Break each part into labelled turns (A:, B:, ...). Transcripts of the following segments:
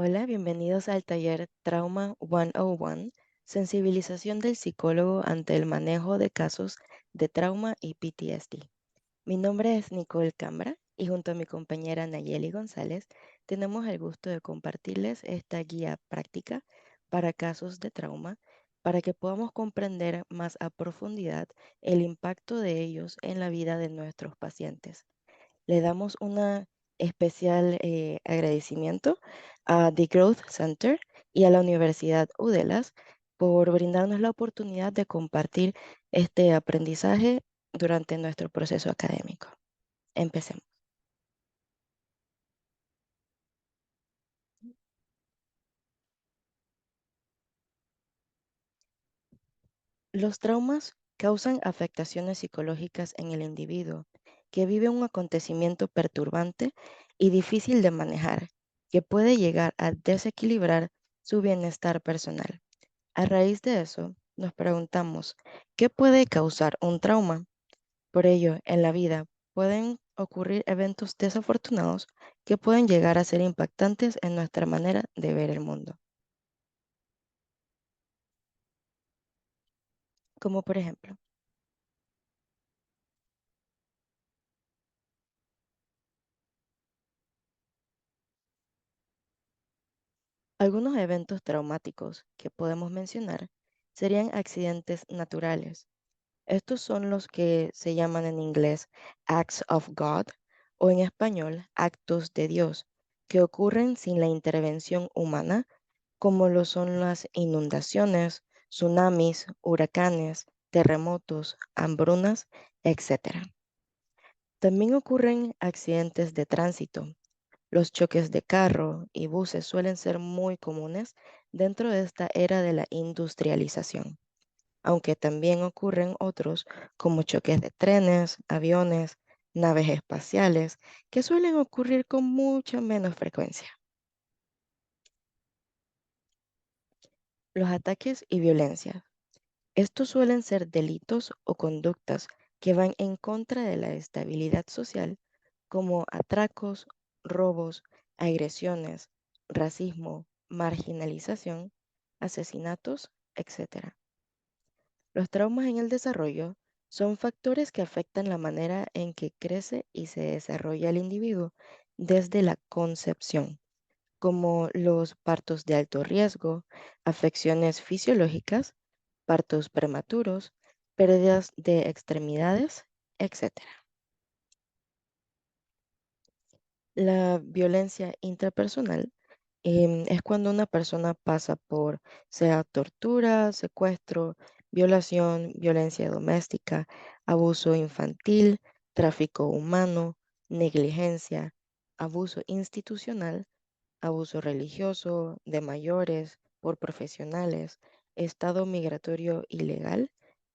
A: Hola, bienvenidos al taller Trauma 101, sensibilización del psicólogo ante el manejo de casos de trauma y PTSD. Mi nombre es Nicole Cambra y junto a mi compañera Nayeli González tenemos el gusto de compartirles esta guía práctica para casos de trauma para que podamos comprender más a profundidad el impacto de ellos en la vida de nuestros pacientes. Le damos un especial agradecimiento a The Growth Center y a la Universidad UDELAS por brindarnos la oportunidad de compartir este aprendizaje durante nuestro proceso académico. Empecemos. Los traumas causan afectaciones psicológicas en el individuo que vive un acontecimiento perturbante y difícil de manejar, que puede llegar a desequilibrar su bienestar personal. A raíz de eso, nos preguntamos, ¿qué puede causar un trauma? Por ello, en la vida pueden ocurrir eventos desafortunados que pueden llegar a ser impactantes en nuestra manera de ver el mundo, como por ejemplo, algunos eventos traumáticos que podemos mencionar serían accidentes naturales. Estos son los que se llaman en inglés acts of God o en español actos de Dios, que ocurren sin la intervención humana como lo son las inundaciones, tsunamis, huracanes, terremotos, hambrunas, etcétera. También ocurren accidentes de tránsito. Los choques de carro y buses suelen ser muy comunes dentro de esta era de la industrialización, aunque también ocurren otros como choques de trenes, aviones, naves espaciales, que suelen ocurrir con mucha menos frecuencia. Los ataques y violencia. Estos suelen ser delitos o conductas que van en contra de la estabilidad social, como atracos, robos, agresiones, racismo, marginalización, asesinatos, etc. Los traumas en el desarrollo son factores que afectan la manera en que crece y se desarrolla el individuo desde la concepción, como los partos de alto riesgo, afecciones fisiológicas, partos prematuros, pérdidas de extremidades, etc. La violencia intrapersonal es cuando una persona pasa por, sea tortura, secuestro, violación, violencia doméstica, abuso infantil, tráfico humano, negligencia, abuso institucional, abuso religioso, de mayores, por profesionales, estado migratorio ilegal,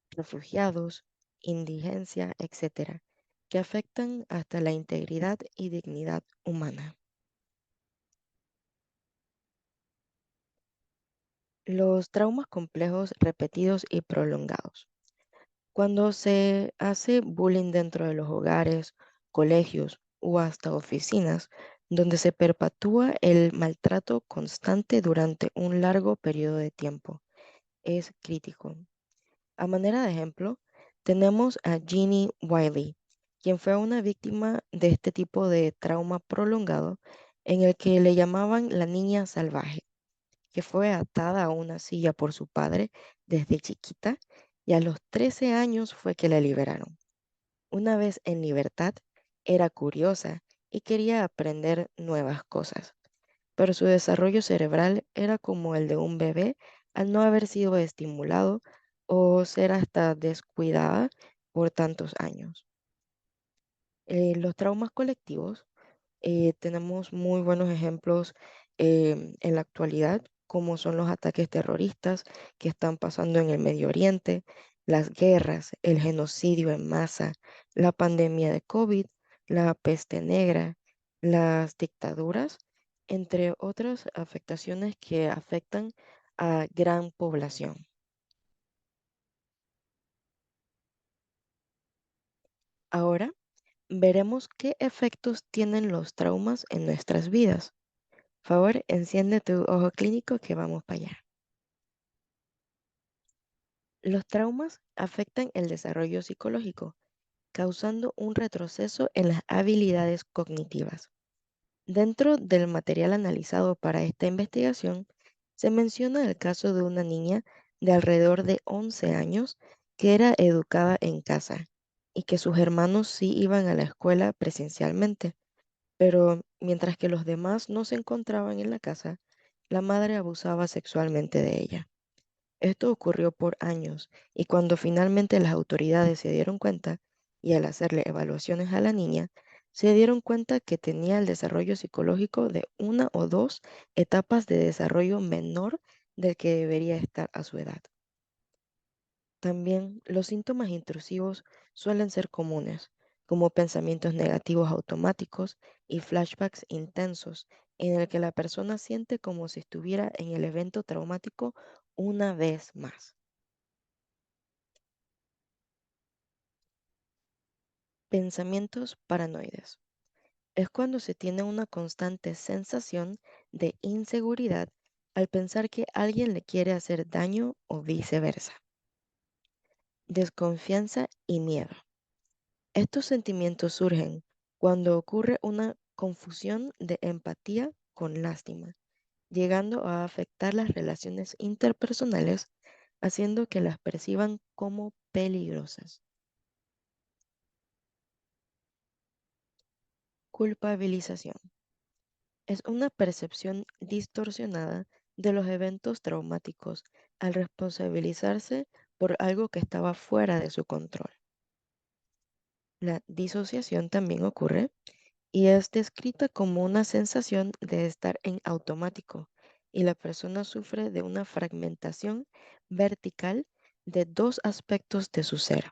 A: refugiados, indigencia, etcétera, que afectan hasta la integridad y dignidad humana. Los traumas complejos repetidos y prolongados. Cuando se hace bullying dentro de los hogares, colegios o hasta oficinas, donde se perpetúa el maltrato constante durante un largo periodo de tiempo, es crítico. A manera de ejemplo, tenemos a Jeannie Wiley, quien fue una víctima de este tipo de trauma prolongado en el que le llamaban la niña salvaje, que fue atada a una silla por su padre desde chiquita y a los 13 años fue que la liberaron. Una vez en libertad, era curiosa y quería aprender nuevas cosas, pero su desarrollo cerebral era como el de un bebé al no haber sido estimulado o ser hasta descuidada por tantos años. Los traumas colectivos, tenemos muy buenos ejemplos en la actualidad, como son los ataques terroristas que están pasando en el Medio Oriente, las guerras, el genocidio en masa, la pandemia de COVID, la peste negra, las dictaduras, entre otras afectaciones que afectan a gran población. Ahora veremos qué efectos tienen los traumas en nuestras vidas. Favor, enciende tu ojo clínico que vamos para allá. Los traumas afectan el desarrollo psicológico, causando un retroceso en las habilidades cognitivas. Dentro del material analizado para esta investigación, se menciona el caso de una niña de alrededor de 11 años que era educada en casa y que sus hermanos sí iban a la escuela presencialmente, pero mientras que los demás no se encontraban en la casa, la madre abusaba sexualmente de ella. Esto ocurrió por años y cuando finalmente las autoridades se dieron cuenta y al hacerle evaluaciones a la niña, se dieron cuenta que tenía el desarrollo psicológico de una o dos etapas de desarrollo menor del que debería estar a su edad. También los síntomas intrusivos suelen ser comunes, como pensamientos negativos automáticos y flashbacks intensos, en el que la persona siente como si estuviera en el evento traumático una vez más. Pensamientos paranoides. Es cuando se tiene una constante sensación de inseguridad al pensar que alguien le quiere hacer daño o viceversa. Desconfianza y miedo. Estos sentimientos surgen cuando ocurre una confusión de empatía con lástima, llegando a afectar las relaciones interpersonales, haciendo que las perciban como peligrosas. Culpabilización. Es una percepción distorsionada de los eventos traumáticos al responsabilizarse por algo que estaba fuera de su control. La disociación también ocurre y es descrita como una sensación de estar en automático y la persona sufre de una fragmentación vertical de dos aspectos de su ser.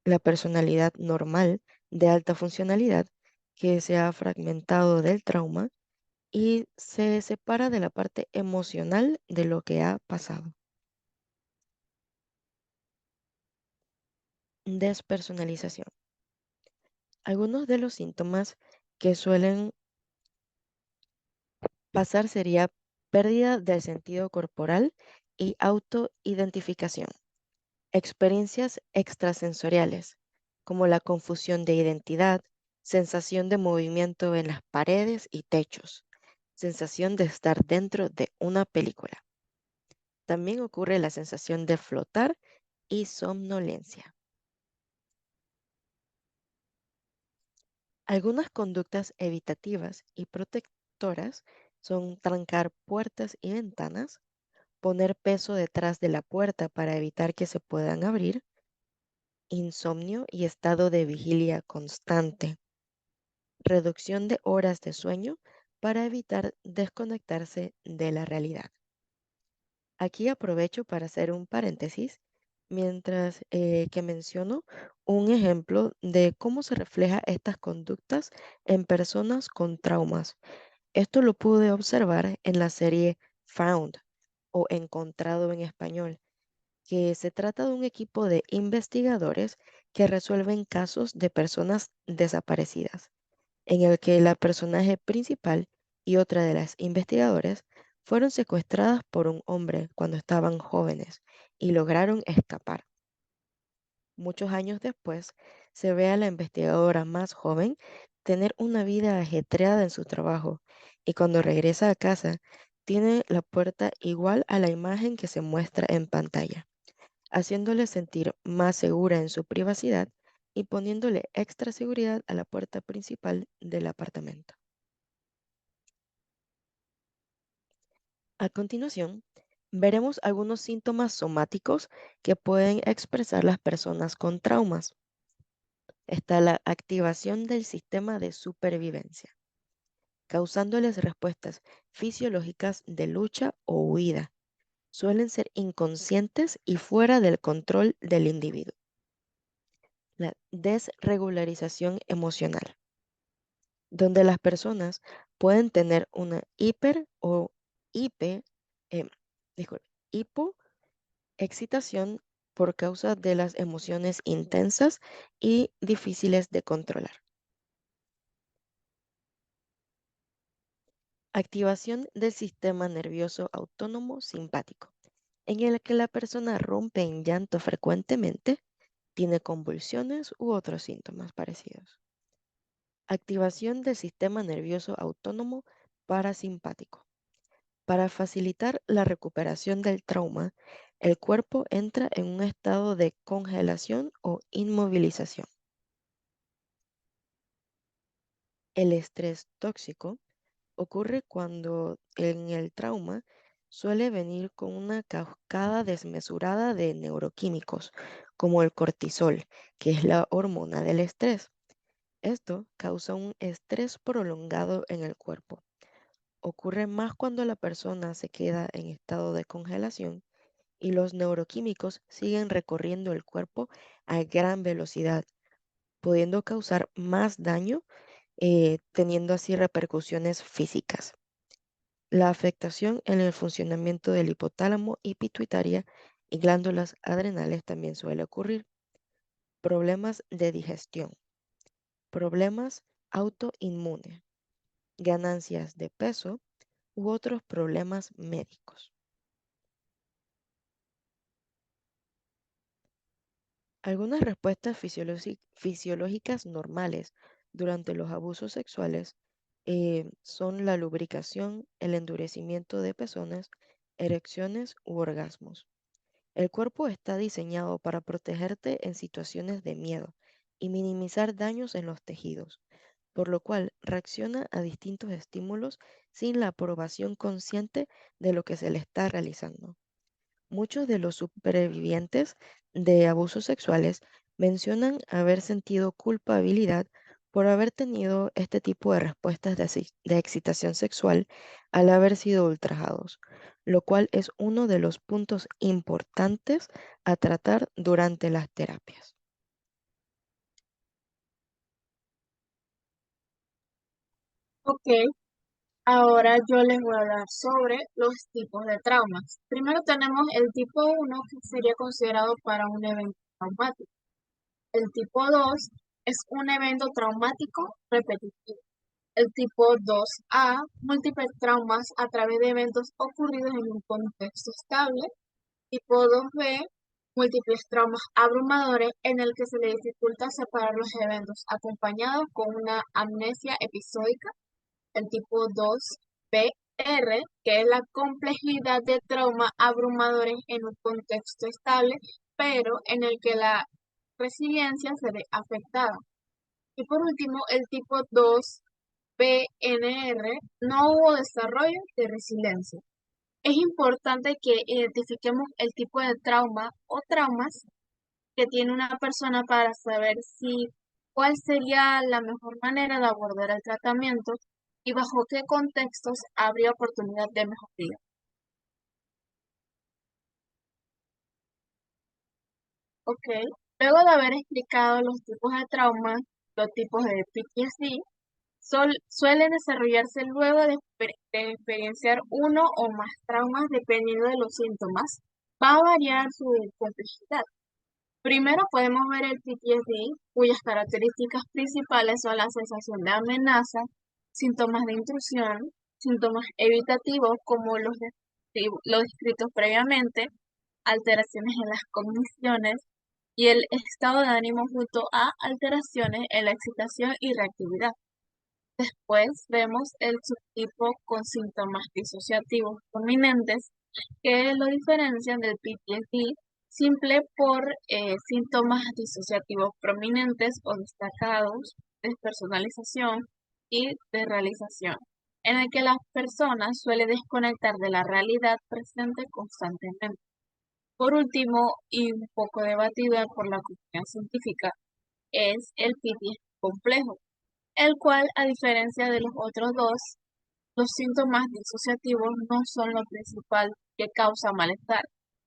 A: La personalidad normal de alta funcionalidad que se ha fragmentado del trauma y se separa de la parte emocional de lo que ha pasado. Despersonalización. Algunos de los síntomas que suelen pasar sería pérdida del sentido corporal y autoidentificación. Experiencias extrasensoriales, como la confusión de identidad, sensación de movimiento en las paredes y techos, sensación de estar dentro de una película. También ocurre la sensación de flotar y somnolencia. Algunas conductas evitativas y protectoras son trancar puertas y ventanas, poner peso detrás de la puerta para evitar que se puedan abrir, insomnio y estado de vigilia constante, reducción de horas de sueño para evitar desconectarse de la realidad. Aquí aprovecho para hacer un paréntesis mientras que menciono un ejemplo de cómo se refleja estas conductas en personas con traumas. Esto lo pude observar en la serie Found o Encontrado en español, que se trata de un equipo de investigadores que resuelven casos de personas desaparecidas en el que la personaje principal y otra de las investigadoras fueron secuestradas por un hombre cuando estaban jóvenes y lograron escapar. Muchos años después, se ve a la investigadora más joven tener una vida ajetreada en su trabajo y cuando regresa a casa, tiene la puerta igual a la imagen que se muestra en pantalla, haciéndole sentir más segura en su privacidad y poniéndole extra seguridad a la puerta principal del apartamento. A continuación, veremos algunos síntomas somáticos que pueden expresar las personas con traumas. Está la activación del sistema de supervivencia, causándoles respuestas fisiológicas de lucha o huida. Suelen ser inconscientes y fuera del control del individuo. La desregularización emocional, donde las personas pueden tener una hiper o hipe, em, disculpe, hipoexcitación por causa de las emociones intensas y difíciles de controlar. Activación del sistema nervioso autónomo simpático, en el que la persona rompe en llanto frecuentemente, tiene convulsiones u otros síntomas parecidos. Activación del sistema nervioso autónomo parasimpático. Para facilitar la recuperación del trauma, el cuerpo entra en un estado de congelación o inmovilización. El estrés tóxico ocurre cuando en el trauma suele venir con una cascada desmesurada de neuroquímicos, como el cortisol, que es la hormona del estrés. Esto causa un estrés prolongado en el cuerpo. Ocurre más cuando la persona se queda en estado de congelación y los neuroquímicos siguen recorriendo el cuerpo a gran velocidad, pudiendo causar más daño, teniendo así repercusiones físicas. La afectación en el funcionamiento del hipotálamo y pituitaria y glándulas adrenales también suele ocurrir. Problemas de digestión, problemas autoinmunes, ganancias de peso u otros problemas médicos. Algunas respuestas fisiológicas normales durante los abusos sexuales son la lubricación, el endurecimiento de pezones, erecciones u orgasmos. El cuerpo está diseñado para protegerte en situaciones de miedo y minimizar daños en los tejidos, por lo cual reacciona a distintos estímulos sin la aprobación consciente de lo que se le está realizando. Muchos de los supervivientes de abusos sexuales mencionan haber sentido culpabilidad por haber tenido este tipo de respuestas de excitación sexual al haber sido ultrajados, lo cual es uno de los puntos importantes a tratar durante las terapias.
B: Ok, ahora yo les voy a hablar sobre los tipos de traumas. Primero tenemos el tipo uno que sería considerado para un evento traumático. El tipo 2 es un evento traumático repetitivo. El tipo 2A, múltiples traumas a través de eventos ocurridos en un contexto estable. Tipo 2B, múltiples traumas abrumadores en el que se le dificulta separar los eventos acompañados con una amnesia episódica. El tipo 2PR, que es la complejidad de traumas abrumadores en un contexto estable, pero en el que la resiliencia se ve afectada. Y por último, el tipo 2PNR, no hubo desarrollo de resiliencia. Es importante que identifiquemos el tipo de trauma o traumas que tiene una persona para saber si cuál sería la mejor manera de abordar el tratamiento y bajo qué contextos habría oportunidad de mejoría. Ok, luego de haber explicado los tipos de traumas, los tipos de PTSD, suelen desarrollarse luego de experienciar uno o más traumas dependiendo de los síntomas. Va a variar su complejidad. Primero podemos ver el PTSD, cuyas características principales son la sensación de amenaza, síntomas de intrusión, síntomas evitativos como los descritos previamente, alteraciones en las cogniciones y el estado de ánimo junto a alteraciones en la excitación y reactividad. Después vemos el subtipo con síntomas disociativos prominentes que lo diferencian del PTSD simple por síntomas disociativos prominentes o destacados, despersonalización y desrealización, en el que la persona suele desconectar de la realidad presente constantemente. Por último, y un poco debatida por la comunidad científica, es el PTSD complejo, el cual, a diferencia de los otros dos, los síntomas disociativos no son lo principal que causa malestar,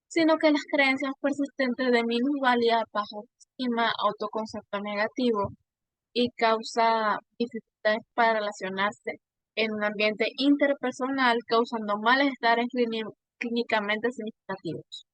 B: sino que las creencias persistentes de minusvalía, baja autoestima, autoconcepto negativo y causa dificultades para relacionarse en un ambiente interpersonal, causando malestares clínicamente significativos.